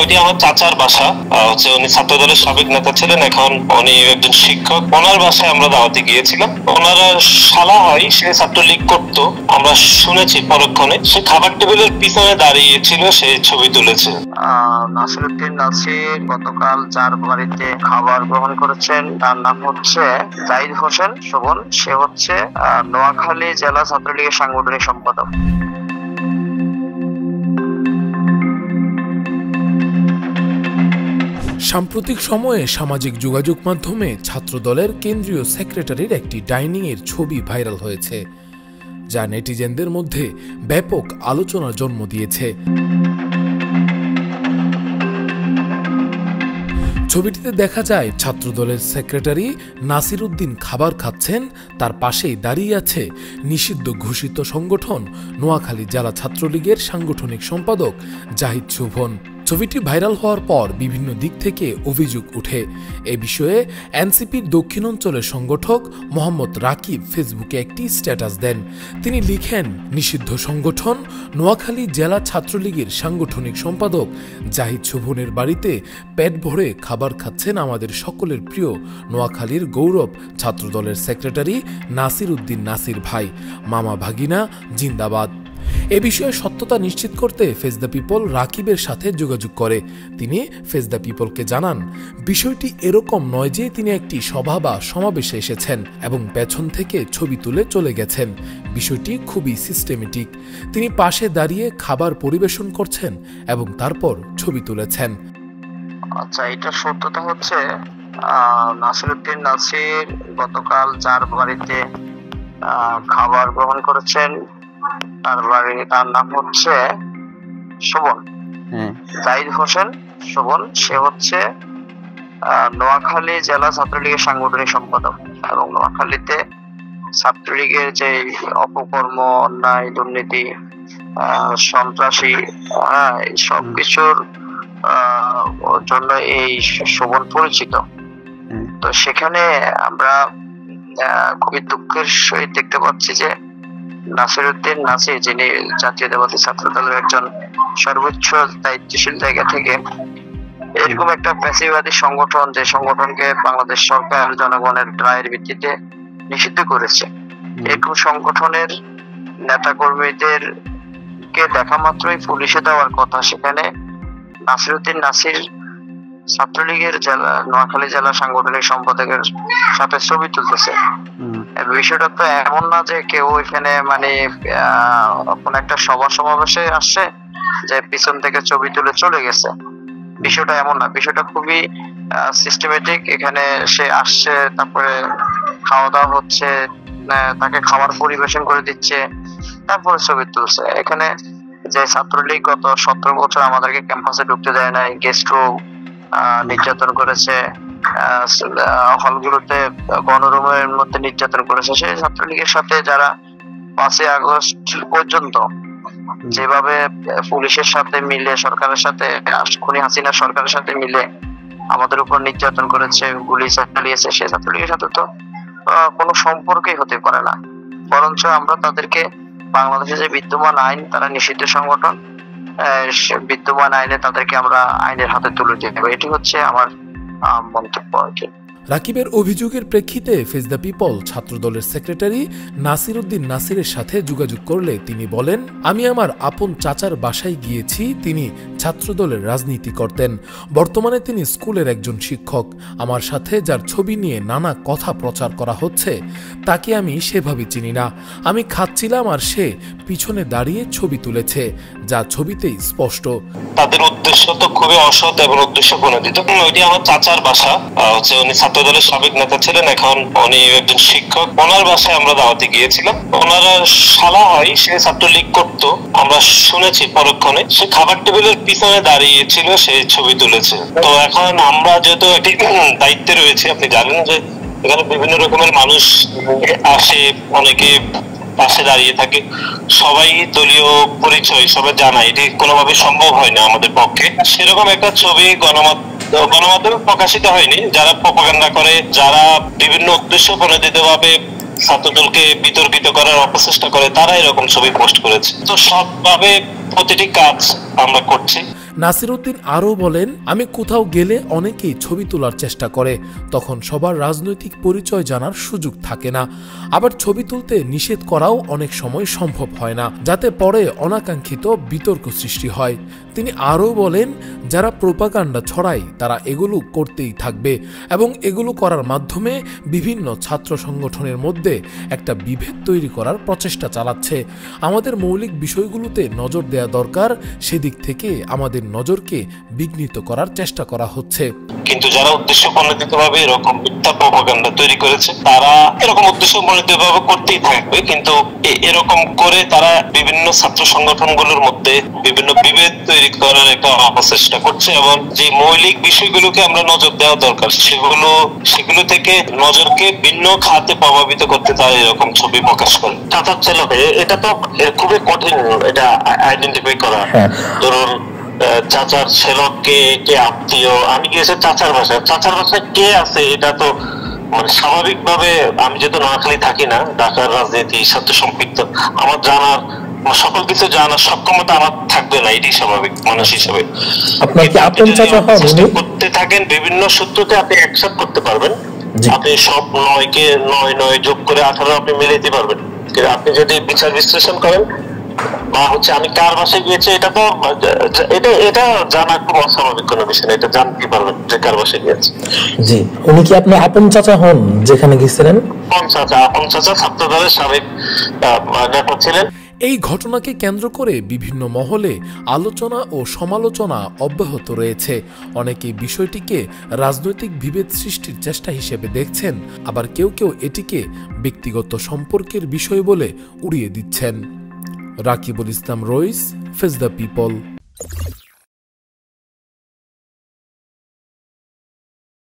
ওইটি আমার চাচার বাসা। উনি ছাত্র দলের সাবেক নেতা ছিলেন, এখন উনি একজন শিক্ষক। ওনার বাসায় আমরা দাওয়াতে গিয়েছিলাম। ওনারা শালা হয়, সে ছাত্রলীগ করতো, আমরা শুনেছি পরক্ষণে। সে খাবার টেবিলের পিছনে দাঁড়িয়েছিল, সে ছবি তুলেছে। নাসিরউদ্দিন নাসির গতকাল যার বাড়িতে খাবার গ্রহণ করেছেন তার নাম হচ্ছে জাহিদ হোসেন শোভন। সে হচ্ছে নোয়াখালী জেলা ছাত্রলীগের সাংগঠনিক সম্পাদক। সাম্প্রতিক সময়ে সামাজিক যোগাযোগ মাধ্যমে ছাত্রদলের কেন্দ্রীয় সেক্রেটারির একটি ডাইনিং এর ছবি ভাইরাল হয়েছে, যা নেটিজেনদের মধ্যে ব্যাপক আলোচনার জন্ম দিয়েছে। ছবিটিতে দেখা যায় ছাত্রদলের সেক্রেটারি নাসিরউদ্দিন খাবার খাচ্ছেন, তার পাশেই দাঁড়িয়ে আছে নিষিদ্ধ ঘোষিত সংগঠন নোয়াখালী জেলা ছাত্রলীগের সাংগঠনিক সম্পাদক জাহিদ শোভন। ছবিটি ভাইরাল হওয়ার পর বিভিন্ন দিক থেকে অভিযোগ উঠে। এ বিষয়ে এনসিপির দক্ষিণাঞ্চলের সংগঠক মোহাম্মদ রাকিব ফেসবুকে একটি স্ট্যাটাস দেন। তিনি লিখেন, নিষিদ্ধ সংগঠন নোয়াখালী জেলা ছাত্রলীগের সাংগঠনিক সম্পাদক জাহিদ শোভনের বাড়িতে পেট ভরে খাবার খাচ্ছেন আমাদের সকলের প্রিয় নোয়াখালীর গৌরব ছাত্রদলের সেক্রেটারি নাসিরউদ্দিন নাসির ভাই। মামা ভাগিনা জিন্দাবাদ। এ বিষয়ে সত্যতা নিশ্চিত করতে ফেস দ্য পিপল রাকিবের সাথে যোগাযোগ করে। তিনি ফেস দ্য পিপলকে জানান, বিষয়টি এরকম নয় যে তিনি একটি সভা বা সমাবেশে এসেছেন এবং পেছন থেকে ছবি তুলে চলে গেছেন। বিষয়টি খুবই সিস্টেমেটিক। তিনি পাশে দাঁড়িয়ে খাবার পরিবেশন করছেন এবং তারপর ছবি তুলেছেন। আচ্ছা, এটা সত্যতা হচ্ছে নাসিরউদ্দিন নাসির গতকাল যার বাড়িতে খাবার গ্রহণ করেছেন তার নাম হচ্ছে শোভন, জাহিদ হোসেন শোভন। সে হচ্ছে নোয়াখালী জেলা ছাত্রলীগের সাংগঠনিক সম্পাদক এবং নোয়াখালীতে ছাত্রলীগের যে অপকর্ম, অন্যায়, দুর্নীতি, সন্ত্রাসী, সব কিছুর জন্য এই শোভন পরিচিত। তো সেখানে আমরা খুবই দুঃখের সহিত দেখতে পাচ্ছি যে নাসিরউদ্দিন নাসির, যিনি জাতীয়তাবাদী ছাত্র দলের একজন সর্বোচ্চ দায়িত্বশীল জায়গা থেকে এরকম একটা ফ্যাসিবাদী সংগঠন, যে সংগঠনকে বাংলাদেশ সরকার জনগণের রায়ের ভিত্তিতে নিষিদ্ধ করেছে, এরকম সংগঠনের নেতা কর্মীদের কে দেখা মাত্রই পুলিশে দেওয়ার কথা, সেখানে নাসিরউদ্দিন নাসির ছাত্রলীগের নোয়াখালী জেলা সাংগঠনিক সম্পাদকের সাথে ছবি তুলতেছে। বিষয়টা তো এমন না যে কেউ এখানে মানে কোন একটা সভা সমাবেশে আসছে যে পিছন থেকে ছবি তুলে চলে গেছে। বিষয়টা এমন না, বিষয়টা খুবই সিস্টেমেটিক। এখানে সে আসছে, তারপরে খাওয়া দাওয়া হচ্ছে, তাকে খাবার পরিবেশন করে দিচ্ছে, তারপরে ছবি তুলছে। এখানে যে ছাত্রলীগ গত 17 বছর আমাদেরকে ক্যাম্পাসে ঢুকতে দেয় নাই, গেস্ট রুম নির্যাতন করেছে, হলগুলোতে গণরুমের মধ্যে নির্যাতন করেছে, সেই ছাত্রলীগের সাথে যারা 5ই আগস্ট পর্যন্ত যেভাবে পুলিশের সাথে মিলে, সরকারের সাথে, খুনি হাসিনা সরকারের সাথে মিলে আমাদের উপর নির্যাতন করেছে, গুলি চালিয়েছে, সেই ছাত্রলীগের সাথে তো কোনো সম্পর্কই হতে পারে না। বরঞ্চ আমরা তাদেরকে বাংলাদেশে যে বিদ্যমান আইন, তারা নিষিদ্ধ সংগঠন, বিদ্যমান আইনে তাদেরকে আমরা আইনের হাতে তুলে দেব। এটি হচ্ছে আমার মন্তব্য আর কি। রাকিবের অভিযোগের প্রেক্ষিতে ফেস দ্য পিপল ছাত্রদলের সেক্রেটারি নাসিরউদ্দিন নাসিরের সাথে যোগাযোগ করলে তিনি বলেন, আমি আমার আপন চাচার বাসায় গিয়েছি। তিনি ছাত্রদলের রাজনীতি করতেন। বর্তমানে তিনি স্কুলের একজন শিক্ষক। আমার সাথে যার ছবি নিয়ে নানা কথা প্রচার করা হচ্ছে তাকে আমি সেভাবে চিনি না। আমি খাচ্ছিলাম আর সে পিছনে দাঁড়িয়ে ছবি তুলেছে, যা ছবিতেই স্পষ্ট। তাদের উদ্দেশ্য তো খুবই অসৎ এবং উদ্দেশ্য প্রণোদিত। ওইটি আমার চাচার বাসা। উনি ছাত্রদলের সাবেক নেতা ছিলেন, এখন উনি একজন শিক্ষক। ওনার বাসায় আমরা দাওয়াতে গিয়েছিলাম। ওনারা শালা হয়, সে ছাত্রলীগ করতো, আমরা শুনেছি পরক্ষণে। সে খাবার টেবিলের পিছনে দাঁড়িয়েছিল, সে ছবি তুলেছে। তো এখন আমরা যেহেতু একটি দায়িত্বে রয়েছে, আপনি জানেন যে এখানে বিভিন্ন রকমের মানুষ আসে, অনেকে পাশে দাঁড়িয়ে থাকে, সবাই দলীয় পরিচয় সবাই জানায়, এটি কোনোভাবে সম্ভব হয় না আমাদের পক্ষে। সেরকম একটা ছবি গণমাধ্যমে প্রকাশিত হয়নি। যারা প্রপাগান্ডা করে, যারা বিভিন্ন উদ্দেশ্য প্রণোদিতভাবে ছাত্রদলকে বিতর্কিত করার অপচেষ্টা করে, তারা এরকম ছবি পোস্ট করেছে। তো সবভাবে প্রতিটি কাজ আমরা করছি। নাসিরউদ্দিন আরও বলেন, আমি কোথাও গেলে অনেকেই ছবি তোলার চেষ্টা করে, তখন সবার রাজনৈতিক পরিচয় জানার সুযোগ থাকে না। আবার ছবি তুলতে নিষেধ করাও অনেক সময় সম্ভব হয় না, যাতে পরে অনাকাঙ্ক্ষিত বিতর্ক সৃষ্টি হয়। তিনি আরও বলেন, যারা প্রোপাগান্ডা ছড়ায় তারা এগুলো করতেই থাকবে এবং এগুলো করার মাধ্যমে বিভিন্ন ছাত্র সংগঠনের মধ্যে একটা বিভেদ তৈরি করার প্রচেষ্টা চালাচ্ছে। আমাদের মৌলিক বিষয়গুলোতে নজর দেওয়া দরকার, সেদিক থেকে আমাদের নজরকে বিঘ্নিত করার চেষ্টা করা হচ্ছে। কিন্তু যারা উদ্দেশ্যপ্রণোদিতভাবে এরকম মিথ্যা প্রোপাগান্ডা তৈরি করেছে, তারা এরকম উদ্দেশ্যপ্রণোদিতভাবে করতেই থাকবে, কিন্তু এরকম করে তারা বিভিন্ন ছাত্র সংগঠনগুলোর মধ্যে বিভিন্ন বিভেদ তৈরি করার একটা অপচেষ্টা করছে। এবং যে মৌলিক বিষয়গুলোকে আমরা নজর দেওয়া দরকার, সেগুলো থেকে নজরকে ভিন্ন খাতে প্রভাবিত করতে তারা এরকম ছবি প্রকাশ করে। চাচার ছেলে, এটা তো খুবই কঠিন এটা আইডেন্টিফাই করা। ধরুন চাচার ছেলে কে আত্মীয়, আমি গিয়েছি চাচার বাসায় কে আছে, এটা তো মানে স্বাভাবিকভাবে আমি যেহেতু নোয়াখালী থাকি না, ঢাকার রাজনীতির সাথে সম্পৃক্ত, আমার জানার সকল কিছু জানার সক্ষমতা আমার থাকবে না, এটি স্বাভাবিক মানুষ হিসেবে। করতে থাকেন বিভিন্ন সূত্রতে আপনি অ্যাকসেপ্ট করতে পারবেন, আপনি সব 9 যোগ করে 18 আপনি মিলে দিতে পারবেন। আপনি যদি বিচার বিশ্লেষণ করেন বা আমি কার বাসায় গিয়েছি, এটা তো এটা জানা খুব অস্বাভাবিক কোনো বিষয় না, এটা জানতে পারবেন যে কার বাসায় গিয়েছে। জি, উনি কি আপনি আপন চাচা হন যেখানে গিয়েছিলেন? আপন চাচা ছাত্রদলের সাবেক নেতা ছিলেন। এই ঘটনাকে কেন্দ্র করে বিভিন্ন মহলে আলোচনা ও সমালোচনা অব্যাহত রয়েছে। অনেকেই বিষয়টিকে রাজনৈতিক বিভেদ সৃষ্টির চেষ্টা হিসেবে দেখছেন, আবার কেউ কেউ এটিকে ব্যক্তিগত সম্পর্কের বিষয় বলে উড়িয়ে দিচ্ছেন। রাকিবুল ইসলাম রইস, ফেস দ্য পিপল।